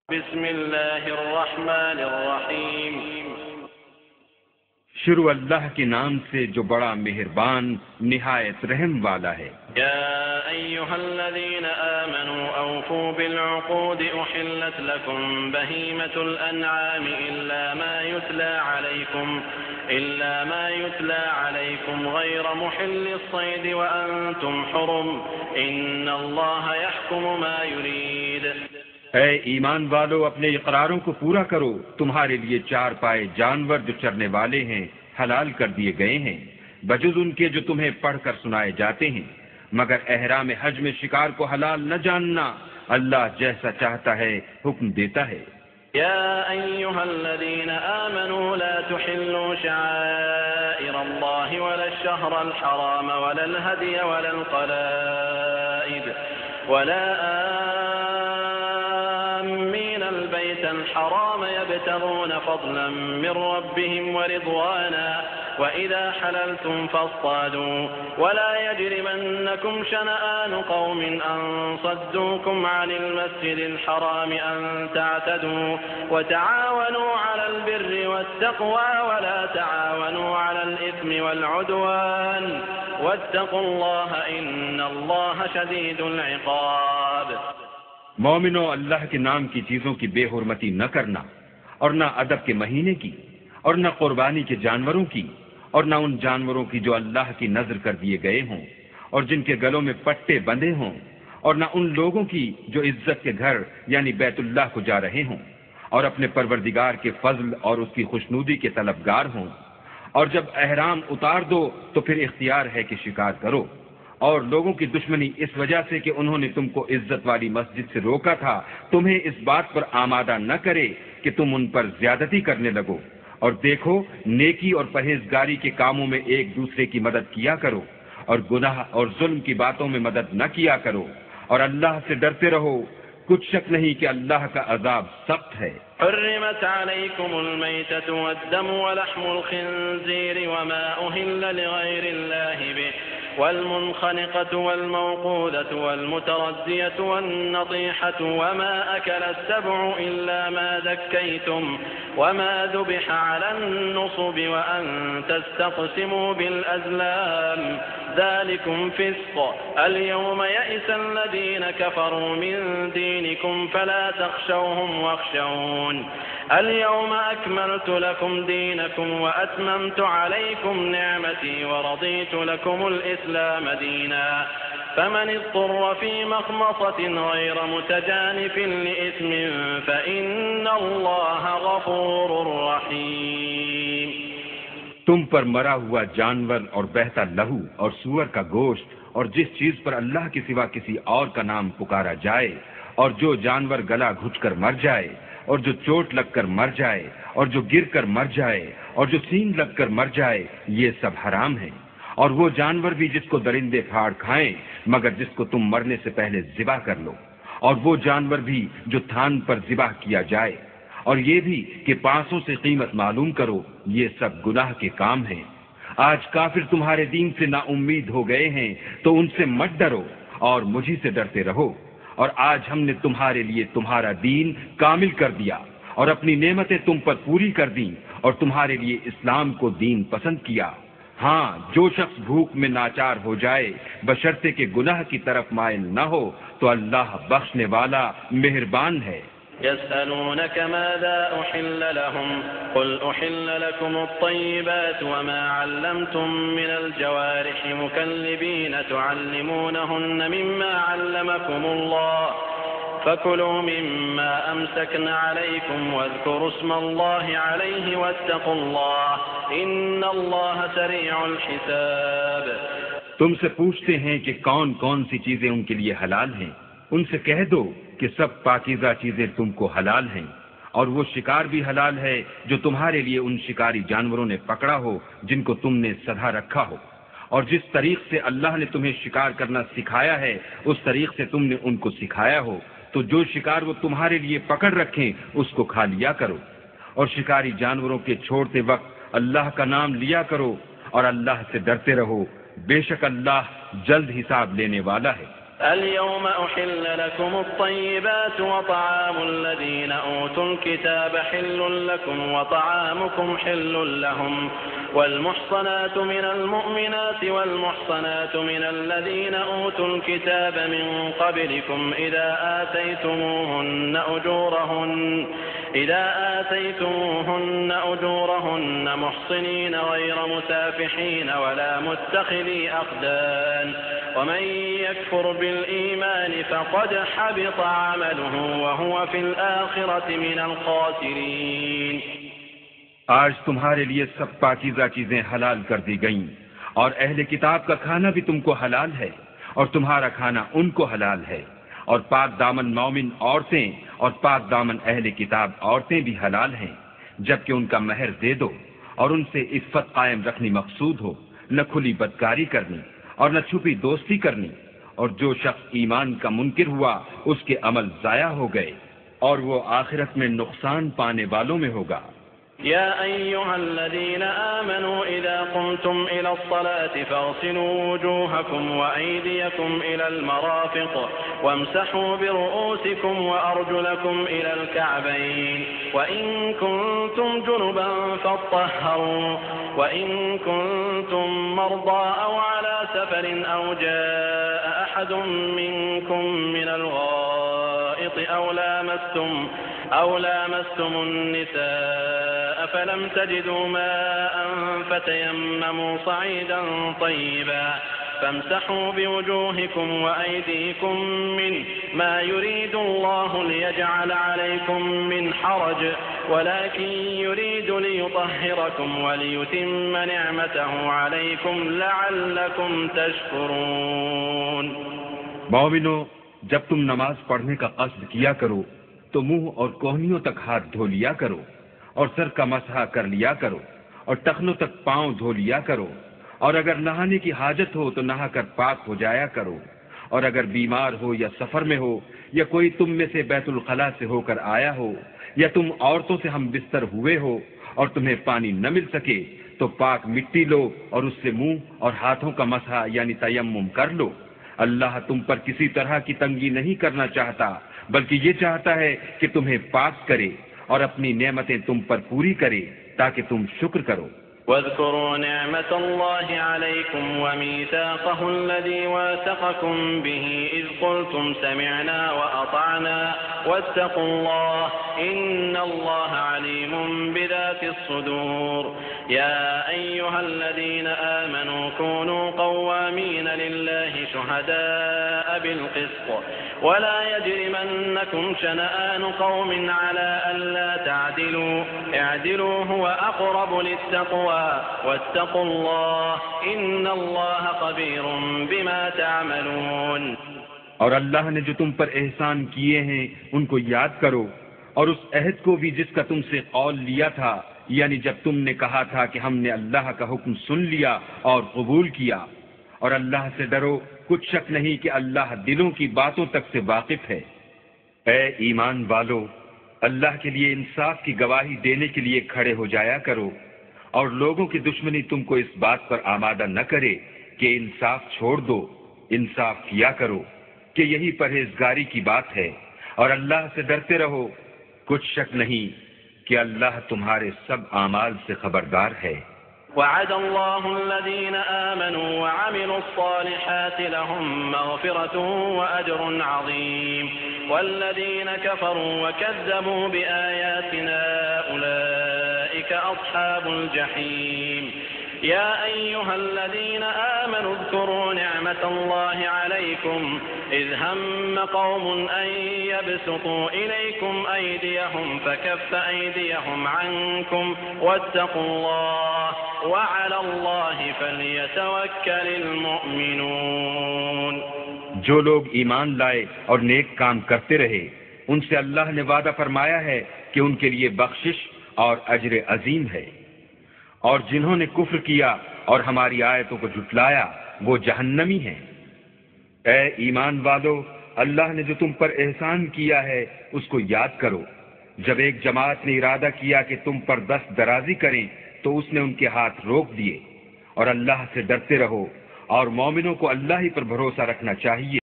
بسم اللہ الرحمن الرحیم شروع اللہ کے نام سے جو بڑا مہربان نہایت رحم والا ہے۔ یا ایہا الذین آمنوا اوفوا بالعقود احلت لکم بہیمۃ الانعام الا ما یتلی علیکم غیر محل الصید وانتم حرم ان اللہ یحکم ما یرید۔ اے ایمان والو، اپنے اقراروں کو پورا کرو۔ تمہارے لیے چار پائے جانور جو چرنے والے ہیں حلال کر دیے گئے ہیں، بجز ان کے جو تمہیں پڑھ کر سنائے جاتے ہیں، مگر احرام حج میں شکار کو حلال نہ جاننا۔ اللہ جیسا چاہتا ہے حکم دیتا ہے۔ يا أيها الذين آمنوا لا تحلوا شعائر الله ولا الشهر الحرام ولا الهدي ولا القلائد ولا آمين البيت الحرام يبتغون فضلا من ربهم ورضوانا وإذا حللتم فاصطادوا ولا يجرمنكم شنآن قوم أن صدوكم عن المسجد الحرام أن تعتدوا وتعاونوا على البر والتقوى ولا تعاونوا على الإثم والعدوان واتقوا الله إن الله شديد العقاب۔ مومنو، اللہ کے نام کی چیزوں کی بے حرمتی نہ کرنا، اور نہ ادب کے مہینے کی، اور نہ قربانی کے جانوروں کی، اور نہ ان جانوروں کی جو اللہ کی نذر کر دیے گئے ہوں اور جن کے گلوں میں پٹے بندھے ہوں، اور نہ ان لوگوں کی جو عزت کے گھر یعنی بیت اللہ کو جا رہے ہوں اور اپنے پروردگار کے فضل اور اس کی خوشنودی کے طلبگار ہوں۔ اور جب احرام اتار دو تو پھر اختیار ہے کہ شکار کرو، اور لوگوں کی دشمنی اس وجہ سے کہ انہوں نے تم کو عزت والی مسجد سے روکا تھا تمہیں اس بات پر آمادہ نہ کرے کہ تم ان پر زیادتی کرنے لگو۔ اور دیکھو، نیکی اور پرہیزگاری کے کاموں میں ایک دوسرے کی مدد کیا کرو، اور گناہ اور ظلم کی باتوں میں مدد نہ کیا کرو، اور اللہ سے ڈرتے رہو۔ کچھ شک نہیں کہ اللہ کا عذاب سخت ہے۔ حرمت عليكم الميتة والدم ولحم الخنزير وما أهل لغير الله به والمنخنقة والموقوذة والمتردية والنطيحة وما أكل السبع إلا ما ذكيتم وما ذبح على النصب وأن تستقسموا بالأزلام ذلكم فسق اليوم يئس الذين كفروا من دينكم فلا تخشوهم واخشون اليوم أكملت لكم دينكم وأتممت عليكم نعمتي ورضيت لكم الإسلام دينا فمن اضطر في مخمصة غير متجانف لإثم فإن الله غفور رحيم۔ تم پر مرا ہوا جانور اور بہتا لہو اور سور کا گوشت اور جس چیز پر اللہ کے سوا کسی اور کا نام پکارا جائے، اور جو جانور گلا گھٹ کر مر جائے، اور جو چوٹ لگ کر مر جائے، اور جو گر کر مر جائے، اور جو سینگ لگ کر مر جائے، یہ سب حرام ہے۔ اور وہ جانور بھی جس کو درندے پھاڑ کھائیں مگر جس کو تم مرنے سے پہلے ذبح کر لو، اور وہ جانور بھی جو تھان پر ذبح کیا جائے، اور یہ بھی کہ پانسوں سے قیمت معلوم کرو، یہ سب گناہ کے کام ہیں۔ آج کافر تمہارے دین سے نا امید ہو گئے ہیں تو ان سے مت ڈرو اور مجھی سے ڈرتے رہو۔ اور آج ہم نے تمہارے لیے تمہارا دین کامل کر دیا اور اپنی نعمتیں تم پر پوری کر دیں اور تمہارے لیے اسلام کو دین پسند کیا۔ ہاں، جو شخص بھوک میں ناچار ہو جائے بشرطے کہ گناہ کی طرف مائل نہ ہو تو اللہ بخشنے والا مہربان ہے۔ يسألونك ماذا أحل لهم قل أحل لكم الطيبات وما علمتم من الجوارح مكلبين تعلمونهن مما علمكم الله فكلوا مما أمسكن عليكم واذكروا اسم الله عليه واتقوا الله إن الله سريع الحساب۔ تم سے پوچھتے ہیں کہ کون کون سی چیزیں ان کے لیے حلال ہیں، ان سے کہہ دو کہ سب پاکیزہ چیزیں تم کو حلال ہیں، اور وہ شکار بھی حلال ہے جو تمہارے لیے ان شکاری جانوروں نے پکڑا ہو جن کو تم نے سدھا رکھا ہو، اور جس طریق سے اللہ نے تمہیں شکار کرنا سکھایا ہے اس طریق سے تم نے ان کو سکھایا ہو، تو جو شکار وہ تمہارے لیے پکڑ رکھیں اس کو کھا لیا کرو، اور شکاری جانوروں کے چھوڑتے وقت اللہ کا نام لیا کرو، اور اللہ سے ڈرتے رہو، بے شک اللہ جلد حساب لینے والا ہے۔ اليوم أحل لكم الطيبات وطعام الذين أوتوا الكتاب حل لكم وطعامكم حل لهم والمحصنات من المؤمنات والمحصنات من الذين أوتوا الكتاب من قبلكم إذا آتيتموهن أجورهن محصنين غير مسافحين ولا متخذي أخدان ومن يكفر بالإيمان فقد حبط عمله وهو في الآخرة من الخاسرين. آج تمہارے لیے سب پاکیزہ چیزیں حلال کر دی گئیں، اور اہل کتاب کا کھانا بھی تم کو حلال ہے، اور تمہارا کھانا ان کو حلال ہے، اور پاک دامن مومن عورتیں اور پاک دامن اہل کتاب عورتیں بھی حلال ہیں، جبکہ ان کا مہر دے دو، اور ان سے عفت قائم رکھنی مقصود ہو، نہ کھلی بدکاری کرنی اور نہ چھپی دوستی کرنی. اور جو شخص ایمان کا منکر ہوا اس کے عمل ضائع ہو گئے، اور وہ آخرت میں نقصان پانے والوں میں ہوگا. يا أيها الذين آمنوا إذا قمتم إلى الصلاة فاغسلوا وجوهكم وأيديكم إلى المرافق وامسحوا برؤوسكم وأرجلكم إلى الكعبين وإن كنتم جنبا فاطهروا وإن كنتم مرضى أو على سفر أو جاء أحد منكم من الغائط أو لامستم النساء فلم تجدوا ماء فتيمموا صعيدا طيبا فامسحوا بوجوهكم وأيديكم منه ما يريد الله ليجعل عليكم من حرج ولكن يريد ليطهركم وليتم نعمته عليكم لعلكم تشكرون. مومنو، جب تم نماز پڑھنے کا قصد کیا کرو تو منہ اور کوہنیوں تک ہاتھ دھو لیا کرو، اور سر کا مسح کر لیا کرو، اور ٹخنوں تک پاؤں دھو لیا کرو، اور اگر نہانے کی حاجت ہو تو نہا کر پاک ہو جایا کرو، اور اگر بیمار ہو یا سفر میں ہو یا کوئی تم میں سے بیت الخلاء سے ہو کر آیا ہو یا تم عورتوں سے ہم بستر ہوئے ہو اور تمہیں پانی نہ مل سکے تو پاک مٹی لو اور اس سے منہ اور ہاتھوں کا مسح یعنی تیمم کر لو. اللہ تم پر کسی طرح کی تنگی نہیں کرنا چاہتا، بلکہ یہ چاہتا ہے کہ تمہیں پاک کرے اور اپنی نعمتیں تم پر پوری کرے تاکہ تم شکر کرو. واذكروا نعمة الله عليكم وميثاقه الذي واثقكم به إذ قلتم سمعنا وأطعنا واتقوا الله إن الله عليم بذات الصدور. يا أيها الذين آمنوا كونوا قوامين لله شهداء بالقسط ولا يجرمنكم شنآن قوم على ألا تعدلوا اعدلوا هو أقرب للتقوى واتقوا الله إن الله خبير بما تعملون. اور اللہ نے جو تم پر احسان کیے ہیں ان کو یاد کرو، اور اس عہد کو بھی جس کا تم سے قول لیا تھا، یعنی جب تم نے کہا تھا کہ ہم نے اللہ کا حکم سن لیا اور قبول کیا. اور اللہ سے ڈرو، کچھ شک نہیں کہ اللہ دلوں کی باتوں تک سے واقف ہے. اے ایمان والو، اللہ کے لیے انصاف کی گواہی دینے کے لیے کھڑے ہو جایا کرو، اور لوگوں کی دشمنی تم کو اس بات پر آمادہ نہ کرے کہ انصاف چھوڑ دو. انصاف کیا کرو کہ یہی پرہیزگاری کی بات ہے، اور اللہ سے ڈرتے رہو. کچھ شک نہیں کہ اللہ تمہارے سب اعمال سے خبردار ہے. وعد الله الذين آمنوا وعملوا الصالحات لهم مغفرة وأجر عظيم والذين كفروا وكذبوا بآياتنا أولئك أصحاب الجحيم. يا أيها الذين آمنوا اذكروا نعمة الله عليكم إذ هم قوم أن يبسطوا إليكم أيديهم فكف أيديهم عنكم واتقوا الله وعلى الله فليتوكل المؤمنون. جو لوگ ایمان لائے اور نیک کام کرتے رہے ان سے اللہ نے وعدہ فرمایا ہے کہ ان کے لیے بخشش اور اجر عظیم ہے، اور جنہوں نے کفر کیا اور ہماری آیتوں کو جھٹلایا وہ جہنمی ہیں. اے ایمان والو، اللہ نے جو تم پر احسان کیا ہے اس کو یاد کرو. جب ایک جماعت نے ارادہ کیا کہ تم پر دست درازی کریں تو اس نے ان کے ہاتھ روک دیے. اور اللہ سے ڈرتے رہو، اور مومنوں کو اللہ ہی پر بھروسہ رکھنا چاہیے.